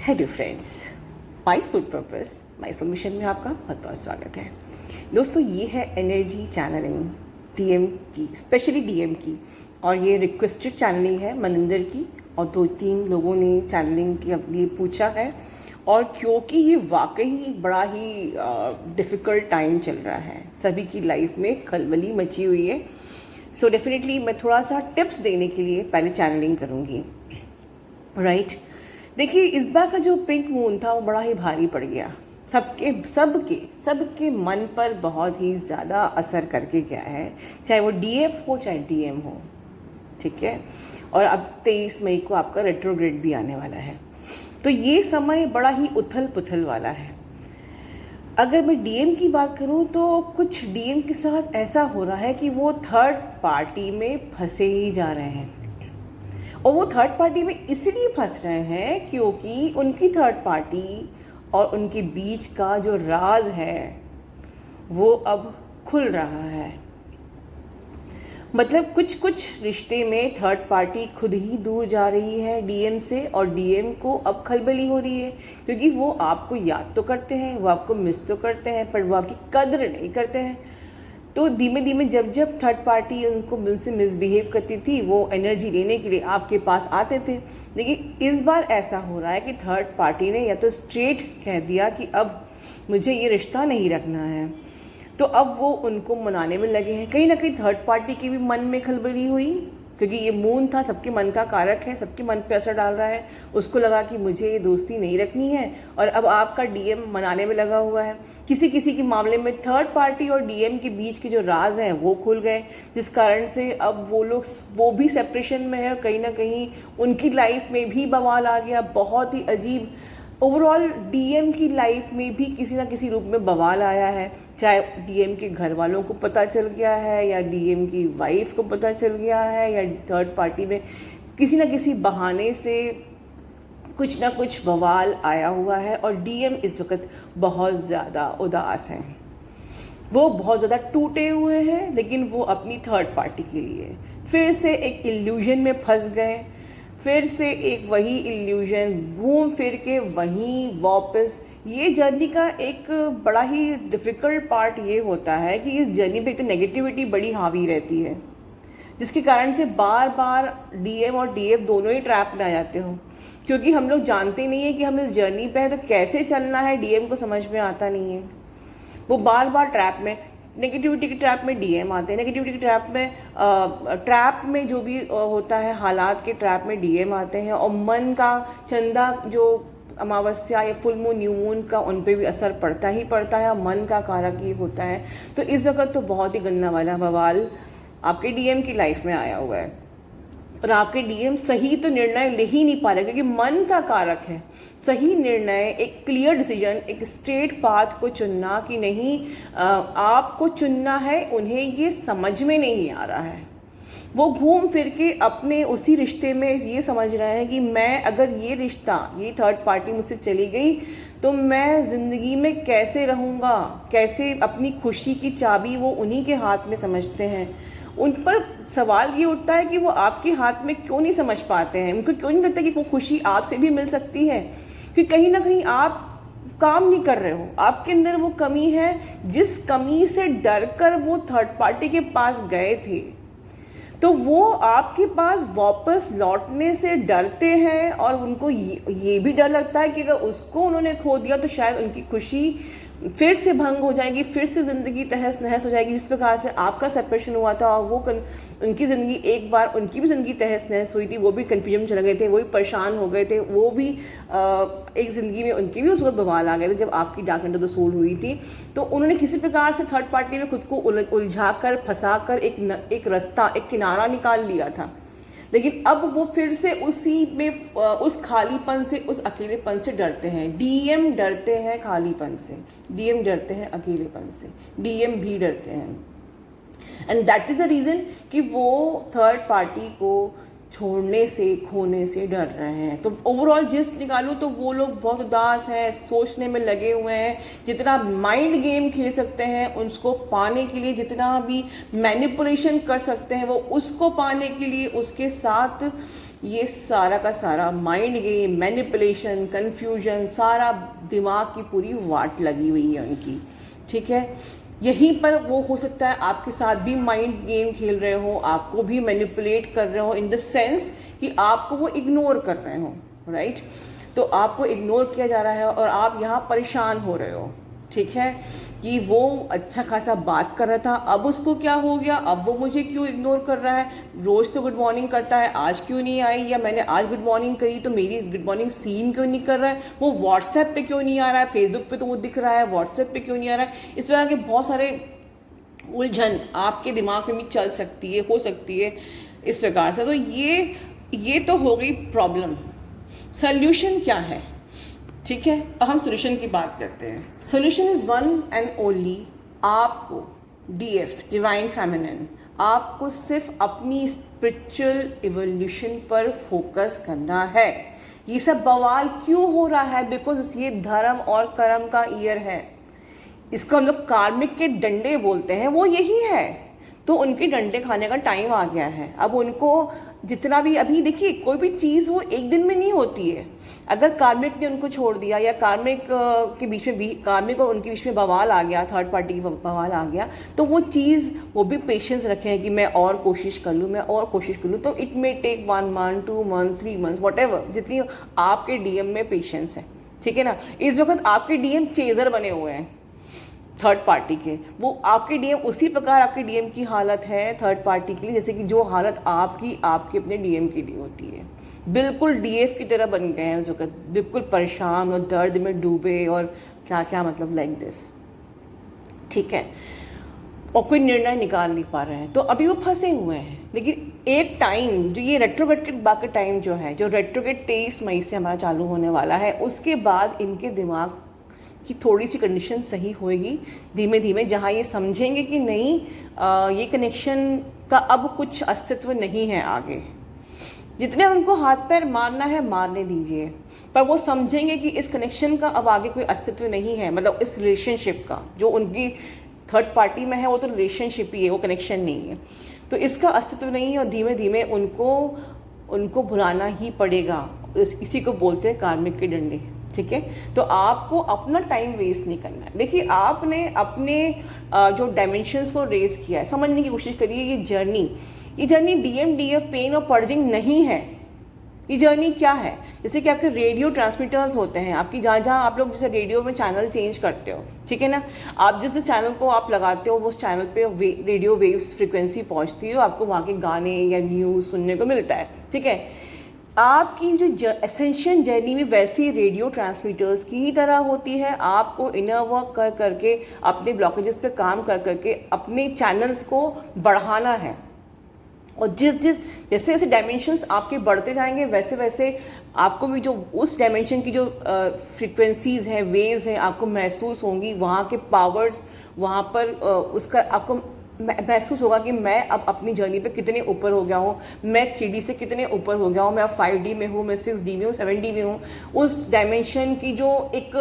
Hello friends, my soul purpose my soul mission में आपका बहुत बहुत स्वागत है। दोस्तों, ये है एनर्जी चैनलिंग डीएम की, स्पेशली डीएम की, और ये रिक्वेस्टेड चैनलिंग है मनिंदर की, और 2-3 लोगों ने चैनलिंग के लिए पूछा है। और क्योंकि ये वाकई बड़ा ही डिफ़िकल्ट टाइम चल रहा है, सभी की लाइफ में खलबली मची हुई है, सो डेफिनेटली मैं थोड़ा सा टिप्स देने के लिए पहले चैनलिंग करूँगी, राइट। देखिए, इस बार का जो पिंक मून था वो बड़ा ही भारी पड़ गया, सबके मन पर बहुत ही ज़्यादा असर करके गया है, चाहे वो डीएफ हो चाहे डीएम हो, ठीक है। और अब 23 मई को आपका रेट्रोग्रेड भी आने वाला है, तो ये समय बड़ा ही उथल पुथल वाला है। अगर मैं डीएम की बात करूं तो कुछ डीएम के साथ ऐसा हो रहा है कि वो थर्ड पार्टी में फंसे ही जा रहे हैं, और वो थर्ड पार्टी में इसलिए फंस रहे हैं क्योंकि उनकी थर्ड पार्टी और उनके बीच का जो राज है वो अब खुल रहा है। मतलब कुछ रिश्ते में थर्ड पार्टी खुद ही दूर जा रही है डीएम से, और डीएम को अब खलबली हो रही है क्योंकि वो आपको याद तो करते हैं, वो आपको मिस तो करते हैं, पर वो आपकी कद्र नहीं करते हैं। तो धीमे धीमे जब थर्ड पार्टी उनसे मिसबिहेव करती थी, वो एनर्जी लेने के लिए आपके पास आते थे। लेकिन इस बार ऐसा हो रहा है कि थर्ड पार्टी ने या तो स्ट्रेट कह दिया कि अब मुझे ये रिश्ता नहीं रखना है, तो अब वो उनको मनाने में लगे हैं। कहीं ना कहीं थर्ड पार्टी के भी मन में खलबली हुई, क्योंकि ये मून था, सबके मन का कारक है, सबके मन पे असर डाल रहा है। उसको लगा कि मुझे ये दोस्ती नहीं रखनी है, और अब आपका डीएम मनाने में लगा हुआ है। किसी किसी के मामले में थर्ड पार्टी और डीएम के बीच के जो राज हैं वो खुल गए, जिस कारण से अब वो भी सेपरेशन में है, और कहीं ना कहीं उनकी लाइफ में भी बवाल आ गया, बहुत ही अजीब। ओवरऑल डीएम की लाइफ में भी किसी ना किसी रूप में बवाल आया है, चाहे डीएम के घर वालों को पता चल गया है, या डीएम की वाइफ को पता चल गया है, या थर्ड पार्टी में किसी ना किसी बहाने से कुछ ना कुछ बवाल आया हुआ है। और डीएम इस वक्त बहुत ज़्यादा उदास हैं, वो बहुत ज़्यादा टूटे हुए हैं, लेकिन वो अपनी थर्ड पार्टी के लिए फिर से एक इल्यूजन में फंस गए, फिर से एक वही इल्यूजन घूम फिर के वहीं वापस। ये जर्नी का एक बड़ा ही डिफ़िकल्ट पार्ट ये होता है कि इस जर्नी पे एक तो नेगेटिविटी बड़ी हावी रहती है, जिसके कारण से बार बार डीएम और डीएफ दोनों ही ट्रैप में आ जाते हो, क्योंकि हम लोग जानते नहीं है कि हम इस जर्नी पे हैं तो कैसे चलना है, डीएम को समझ में आता नहीं है। वो बार बार ट्रैप में, नेगेटिविटी के ट्रैप में डीएम आते हैं, नेगेटिविटी के ट्रैप में जो भी होता है हालात के ट्रैप में डीएम आते हैं, और मन का चंदा जो अमावस्या या फुल मून न्यू मून का उन पे भी असर पड़ता ही पड़ता है, और मन का कारक ही होता है। तो इस वक्त तो बहुत ही गंदा वाला बवाल आपके डीएम की लाइफ में आया हुआ है, और आपके डीएम सही तो निर्णय ले ही नहीं पा रहे, क्योंकि मन का कारक है। सही निर्णय, एक क्लियर डिसीजन, एक स्ट्रेट पाथ को चुनना कि नहीं आपको चुनना है, उन्हें ये समझ में नहीं आ रहा है। वो घूम फिर के अपने उसी रिश्ते में ये समझ रहे हैं कि मैं अगर ये थर्ड पार्टी मुझसे चली गई तो मैं ज़िंदगी में कैसे रहूँगा, कैसे अपनी खुशी की चाबी वो उन्हीं के हाथ में समझते हैं। उन पर सवाल ये उठता है कि वो आपके हाथ में क्यों नहीं समझ पाते हैं, उनको क्यों नहीं लगता कि वो खुशी आपसे भी मिल सकती है, कि कहीं ना कहीं आप काम नहीं कर रहे हो, आपके अंदर वो कमी है, जिस कमी से डर कर वो थर्ड पार्टी के पास गए थे। तो वो आपके पास वापस लौटने से डरते हैं, और उनको ये भी डर लगता है कि अगर उसको उन्होंने खो दिया तो शायद उनकी खुशी फिर से भंग हो जाएगी, फिर से ज़िंदगी तहस नहस हो जाएगी। जिस प्रकार से आपका सेपरेशन हुआ था, और उनकी ज़िंदगी, एक बार उनकी भी ज़िंदगी तहस नहस हुई थी, वो भी कन्फ्यूजन में चले गए थे, वो भी परेशान हो गए थे, वो भी एक ज़िंदगी में उनकी भी उस वक्त बवाल आ गए थे जब आपकी dark night of the soul हुई थी। तो उन्होंने किसी प्रकार से थर्ड पार्टी में खुद को उलझा कर, फंसा कर एक रास्ता, एक किनारा निकाल लिया था। लेकिन अब वो फिर से उसी में, उस खालीपन से, उस अकेलेपन से डरते हैं। डीएम डरते हैं खालीपन से, डीएम डरते हैं अकेलेपन से, डीएम भी डरते हैं। And that is the reason कि वो थर्ड पार्टी को छोड़ने से, खोने से डर रहे हैं। तो ओवरऑल जिस निकालूं तो वो लोग बहुत उदास हैं, सोचने में लगे हुए हैं। जितना माइंड गेम खेल सकते हैं उसको पाने के लिए, जितना भी मैनिपुलेशन कर सकते हैं वो उसको पाने के लिए, उसके साथ ये सारा का सारा माइंड गेम, मैनिपुलेशन, कन्फ्यूजन, सारा दिमाग की पूरी वाट लगी हुई है उनकी। ठीक है, यहीं पर वो हो सकता है आपके साथ भी माइंड गेम खेल रहे हो, आपको भी मैनिपुलेट कर रहे हो, इन द सेंस कि आपको वो इग्नोर कर रहे हो, राइट। तो आपको इग्नोर किया जा रहा है और आप यहाँ परेशान हो रहे हो। ठीक है, कि वो अच्छा खासा बात कर रहा था, अब उसको क्या हो गया, अब वो मुझे क्यों इग्नोर कर रहा है, रोज़ तो गुड मॉर्निंग करता है, आज क्यों नहीं आई, या मैंने आज गुड मॉर्निंग करी तो मेरी गुड मॉर्निंग सीन क्यों नहीं कर रहा है, वो व्हाट्सएप पे क्यों नहीं आ रहा है, फेसबुक पे तो वो दिख रहा है, व्हाट्सएप पे क्यों नहीं आ रहा है। इस प्रकार के बहुत सारे उलझन आपके दिमाग में भी चल सकती है, हो सकती है इस प्रकार से। तो ये तो हो गई प्रॉब्लम। सल्यूशन क्या है? ठीक है, अब हम सोल्यूशन की बात करते हैं। Solution is one and only, आपको डीएफ, डिवाइन फेमिनिन, आपको सिर्फ अपनी स्पिरिचुअल इवोल्यूशन पर फोकस करना है। ये सब बवाल क्यों हो रहा है? बिकॉज ये धर्म और कर्म का ईयर है, इसको हम लोग कार्मिक के डंडे बोलते हैं, वो यही है। तो उनके डंडे खाने का टाइम आ गया है। अब उनको जितना भी, अभी देखिए कोई भी चीज़ वो एक दिन में नहीं होती है। अगर कार्मिक ने उनको छोड़ दिया या कार्मिक के बीच में भी, कार्मिक और उनके बीच में बवाल आ गया, थर्ड पार्टी की बवाल आ गया, तो वो चीज़, वो भी पेशेंस रखे हैं कि मैं और कोशिश कर लूँ, मैं और कोशिश कर लूँ। तो it may take 1 month, 2 month, 3 month, whatever, जितनी आपके डीएम में पेशेंस है। ठीक है ना, इस वक्त आपके डीएम चेजर बने हुए हैं थर्ड पार्टी के। वो आपके डीएम उसी प्रकार आपके डीएम की हालत है थर्ड पार्टी के लिए, जैसे कि जो हालत आपकी आपके अपने डीएम के लिए होती है। बिल्कुल डीएफ की तरह बन गए हैं उस वक्त, बिल्कुल परेशान और दर्द में डूबे और क्या क्या, मतलब लाइक दिस। ठीक है, और कोई निर्णय निकाल नहीं पा रहे हैं, तो अभी वो फंसे हुए हैं। लेकिन एक टाइम, जो ये रेट्रोगेट के बाकी टाइम जो है, जो रेट्रोगेट 23 मई से हमारा चालू होने वाला है, उसके बाद इनके दिमाग कि थोड़ी सी कंडीशन सही होएगी धीमे धीमे, जहाँ ये समझेंगे कि नहीं, ये कनेक्शन का अब कुछ अस्तित्व नहीं है आगे। जितने उनको हाथ पैर मारना है मारने दीजिए, पर वो समझेंगे कि इस कनेक्शन का अब आगे कोई अस्तित्व नहीं है। मतलब इस रिलेशनशिप का जो उनकी थर्ड पार्टी में है वो तो रिलेशनशिप ही है, वो कनेक्शन नहीं है। तो इसका अस्तित्व नहीं है और धीमे धीमे उनको भुलाना ही पड़ेगा। इसी को बोलते हैं कार्मिक के डंडे। ठीक है, तो आपको अपना टाइम वेस्ट नहीं करना है। देखिए, आपने अपने जो डायमेंशंस को रेज किया है, समझने की कोशिश करिए। ये जर्नी डीएम, डीएफ, पेन और पर्जिंग नहीं है। ये जर्नी क्या है? जैसे कि आपके रेडियो ट्रांसमीटर्स होते हैं, आपकी जहाँ जहाँ आप लोग जैसे रेडियो में चैनल चेंज करते हो, ठीक है ना, आप जिस चैनल को आप लगाते हो वो उस चैनल पे रेडियो वेव्स फ्रिक्वेंसी पहुँचती है, आपको वहाँ के गाने या न्यूज़ सुनने को मिलता है। ठीक है, आपकी जो एसेंशियल जर्नी भी वैसी रेडियो ट्रांसमीटर्स की ही तरह होती है। आपको इनर वर्क कर करके, अपने ब्लॉकेजेस पे काम कर करके अपने चैनल्स को बढ़ाना है। और जैसे जैसे डायमेंशंस आपके बढ़ते जाएंगे, वैसे वैसे आपको भी जो उस डायमेंशन की जो फ्रिक्वेंसीज हैं, वेव्स हैं, आपको महसूस होंगी। वहाँ के पावर्स, वहाँ पर उसका आपको महसूस होगा कि मैं अब अपनी जर्नी पे कितने ऊपर हो गया हूँ, मैं 3D से कितने ऊपर हो गया हूँ, मैं अब 5D में हूँ, मैं 6D में हूँ, 7D में हूँ। उस डायमेंशन की जो एक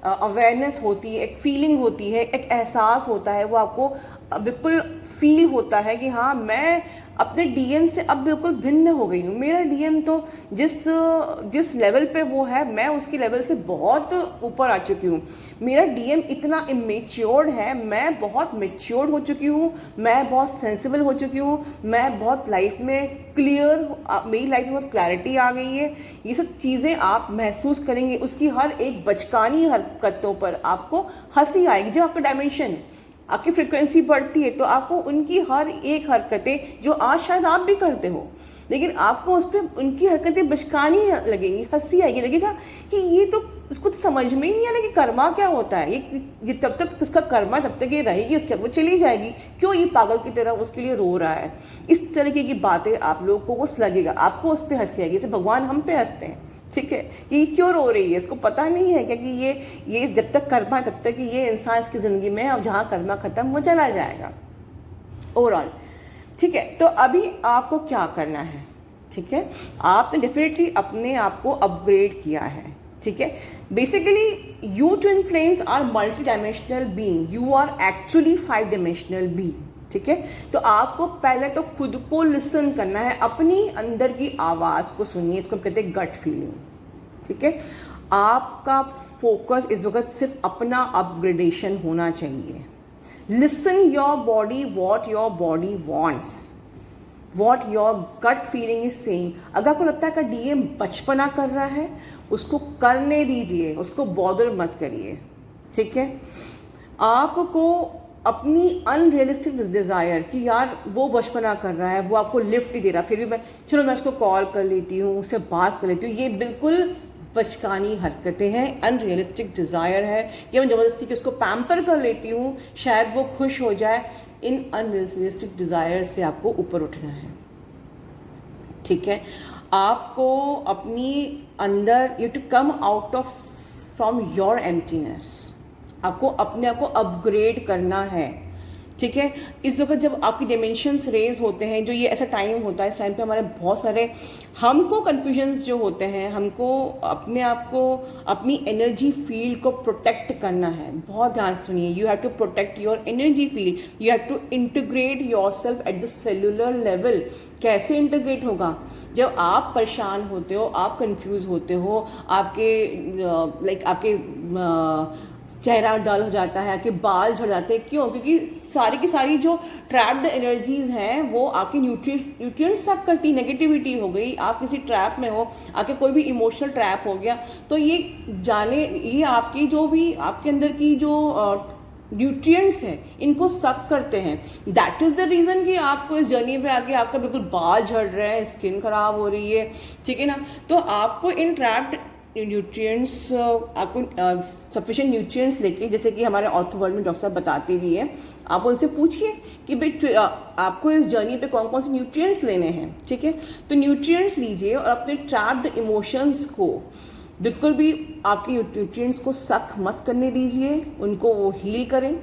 अवेयरनेस होती है, एक फीलिंग होती है, एक एहसास होता है, वो आपको बिल्कुल फील होता है कि हाँ, मैं अपने डीएम से अब बिल्कुल भिन्न हो गई हूँ। मेरा डीएम तो जिस लेवल पे वो है, मैं उसकी लेवल से बहुत ऊपर आ चुकी हूँ। मेरा डीएम इतना इमेच्योर्ड है, मैं बहुत मेच्योर्ड हो चुकी हूँ, मैं बहुत सेंसिबल हो चुकी हूँ, मैं बहुत लाइफ में क्लियर, मेरी लाइफ में बहुत क्लैरिटी आ गई है। ये सब चीज़ें आप महसूस करेंगे। उसकी हर एक बचकानी हरकतों पर आपको हंसी आएगी। जब आपका डायमेंशन, आपकी फ्रिक्वेंसी बढ़ती है, तो आपको उनकी हर एक हरकतें, जो आज शायद आप भी करते हो, लेकिन आपको उस पर उनकी हरकतें बचकानी लगेंगी, हंसी आएगी, लगेगा कि ये तो, उसको तो समझ में ही नहीं आ रहा कि कर्मा क्या होता है। ये जब तक उसका कर्मा, जब तक ये रहेगी, उसके बाद वो चली जाएगी, क्यों ये पागल की तरह उसके लिए रो रहा है। इस तरीके की बातें आप लोगों को उस लगेगा, आपको उस पर हंसी आएगी। जैसे भगवान हम पे हंसते हैं, ठीक है, ये क्यों रो रही है, इसको पता नहीं है क्योंकि ये जब तक कर्मा, तब तक ये इंसान इसकी ज़िंदगी में, अब जहाँ कर्मा ख़त्म वो चला जाएगा ओवरऑल। ठीक है, तो अभी आपको क्या करना है? ठीक है, आपने डेफिनेटली अपने आप को अपग्रेड किया है, ठीक है। Basically you twin flames are multi dimensional being, you are actually 5 dimensional being, ठीक है। तो आपको पहले तो खुद को लिसन करना है, अपनी अंदर की आवाज़ को सुनिए, इसको कहते हैं गट फीलिंग, ठीक है। आपका फोकस इस वक्त सिर्फ अपना अपग्रेडेशन होना चाहिए। Listen your body, what your body wants, what your gut feeling is saying. अगर आपको लगता है कि डीएम बचपना कर रहा है, उसको करने दीजिए, उसको बॉदर मत करिए, ठीक है। आपको अपनी अनरियलिस्टिक डिज़ायर कि यार वो बचपना कर रहा है, वो आपको लिफ्ट नहीं दे रहा, फिर भी मैं उसको कॉल कर लेती हूँ, उससे बात कर लेती हूँ, ये बिल्कुल बचकानी हरकतें हैं, अनरियलिस्टिक डिज़ायर है। या मैं ज़बरदस्ती कि उसको पैम्पर कर लेती हूँ, शायद वो खुश हो जाए। इन अनरियलिस्टिक डिज़ायर से आपको ऊपर उठना है, ठीक है। आपको अपनी अंदर you to come out of from your emptiness, आपको अपने आप को अपग्रेड करना है, ठीक है। इस वक्त जब आपकी डिमेंशंस रेज होते हैं, जो ये ऐसा टाइम होता है, इस टाइम पे हमारे बहुत सारे हमको कन्फ्यूजन्स जो होते हैं, हमको अपने आप को अपनी एनर्जी फील्ड को प्रोटेक्ट करना है। बहुत ध्यान सुनिए, you have to protect your energy field, you have to integrate your self at the cellular level. कैसे इंटीग्रेट होगा? जब आप परेशान होते हो, आप कंफ्यूज होते हो, आपके आपके चेहरा डल हो जाता है, आपके बाल झड़ जाते हैं, क्यों? क्योंकि सारी की सारी जो ट्रैप्ड एनर्जीज हैं वो आपकी न्यूट्रिएंट्स सक करती, नेगेटिविटी हो गई, आप किसी ट्रैप में हो, आपके कोई भी इमोशनल ट्रैप हो गया, तो ये आपकी जो भी आपके अंदर की जो न्यूट्रिएंट्स हैं इनको सक करते हैं। दैट इज़ द रीज़न कि आपको इस जर्नी पे आके आपका बिल्कुल बाल झड़ रहा है, स्किन खराब हो रही है, ठीक है ना। तो आपको इन ट्रैप्ड न्यूट्रिएंट्स, आपको सफिशिएंट न्यूट्रिएंट्स लेके, जैसे कि हमारे ऑर्थो वर्ल्ड में डॉक्टर साहब बताते भी हैं, आप उनसे पूछिए कि भाई आपको इस जर्नी पे कौन कौन से न्यूट्रिएंट्स लेने हैं, ठीक है। तो न्यूट्रिएंट्स लीजिए और अपने ट्रैप्ड इमोशंस को बिल्कुल भी आपके न्यूट्रिएंट्स को सक मत करने दीजिए, उनको वो हील करें,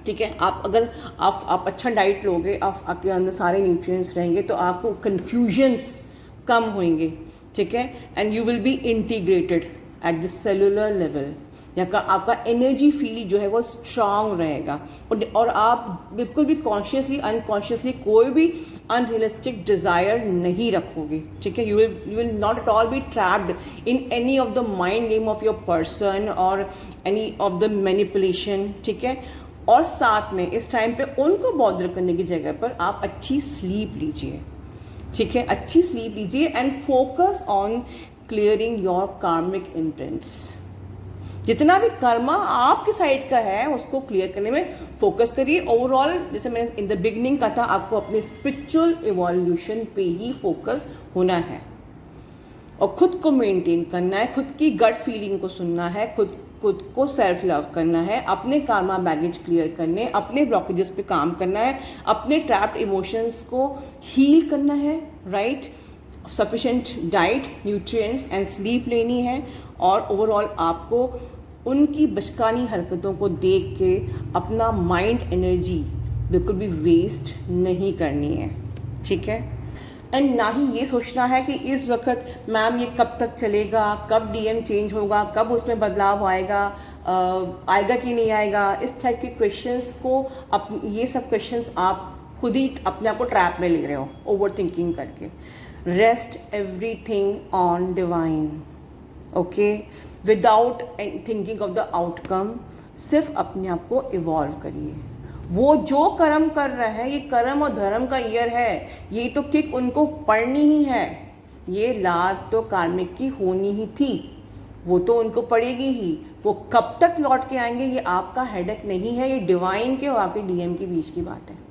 ठीक है। अगर आप अच्छा डाइट लोगे, आपके अंदर सारे न्यूट्रिएंट्स रहेंगे, तो आपको कन्फ्यूजन्स कम होंगे, ठीक है। And you will be integrated eight the cellular level. यहाँ का आपका एनर्जी फील्ड जो है वो स्ट्रांग रहेगा, और आप बिल्कुल भी कॉन्शियसली अनकॉन्शियसली कोई भी अनरियलिस्टिक डिज़ायर नहीं रखोगे, ठीक है। You will not at all B trapped in any of the mind game of your person और एनी ऑफ द मैनिपुलेशन, ठीक है। और साथ में इस टाइम पे उनको बॉदर करने की जगह पर आप अच्छी स्लीप लीजिए, ठीक है, अच्छी स्लीप लीजिए and focus on clearing your कार्मिक इम्प्रिंट्स। जितना भी कर्मा आपकी साइड का है उसको क्लियर करने में फोकस करिए। ओवरऑल, जैसे मैंने इन द बिगनिंग कहा था, आपको अपने स्पिरिचुअल इवोल्यूशन पे ही फोकस होना है और खुद को मेंटेन करना है, खुद की गट फीलिंग को सुनना है, खुद को सेल्फ लव करना है, अपने कार्मा बैगेज क्लियर करने, अपने ब्लॉकेजेस पे काम करना है, अपने ट्रैप्ड इमोशंस को हील करना है, right. Sufficient diet, nutrients and sleep लेनी है, और ओवरऑल आपको उनकी बचकानी हरकतों को देख के अपना माइंड एनर्जी बिल्कुल भी वेस्ट नहीं करनी है, ठीक है। एंड ना ही ये सोचना है कि इस वक्त मैम ये कब तक चलेगा, कब डीएम चेंज होगा, कब उसमें बदलाव आएगा, आएगा कि नहीं आएगा। इस टाइप के क्वेश्चंस को ये सब क्वेश्चंस आप खुद ही अपने आप को ट्रैप में ले रहे हो ओवर थिंकिंग करके। Rest everything on divine, okay, without thinking of the outcome. सिर्फ अपने आप को इवॉल्व करिए। वो जो कर्म कर रहा है, ये कर्म और धर्म का ईयर है, ये तो किक उनको पढ़नी ही है। ये लात तो कार्मिक की होनी ही थी, वो तो उनको पड़ेगी ही। वो कब तक लौट के आएंगे ये आपका हेडेक नहीं है, ये डिवाइन के और आपके डीएम के बीच की बात है।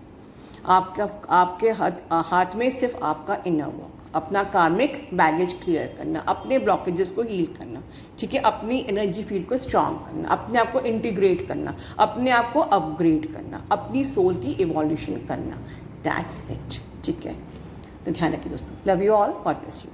आपके हाथ में सिर्फ आपका इनर वर्क, अपना कार्मिक बैगेज क्लियर करना, अपने ब्लॉकेजेस को हील करना, ठीक है, अपनी एनर्जी फील्ड को स्ट्रांग करना, अपने आप को इंटीग्रेट करना, अपने आप को अपग्रेड करना, अपनी सोल की इवोल्यूशन करना। दैट्स इट, ठीक है। तो ध्यान रखिए दोस्तों। Love you all, God bless you.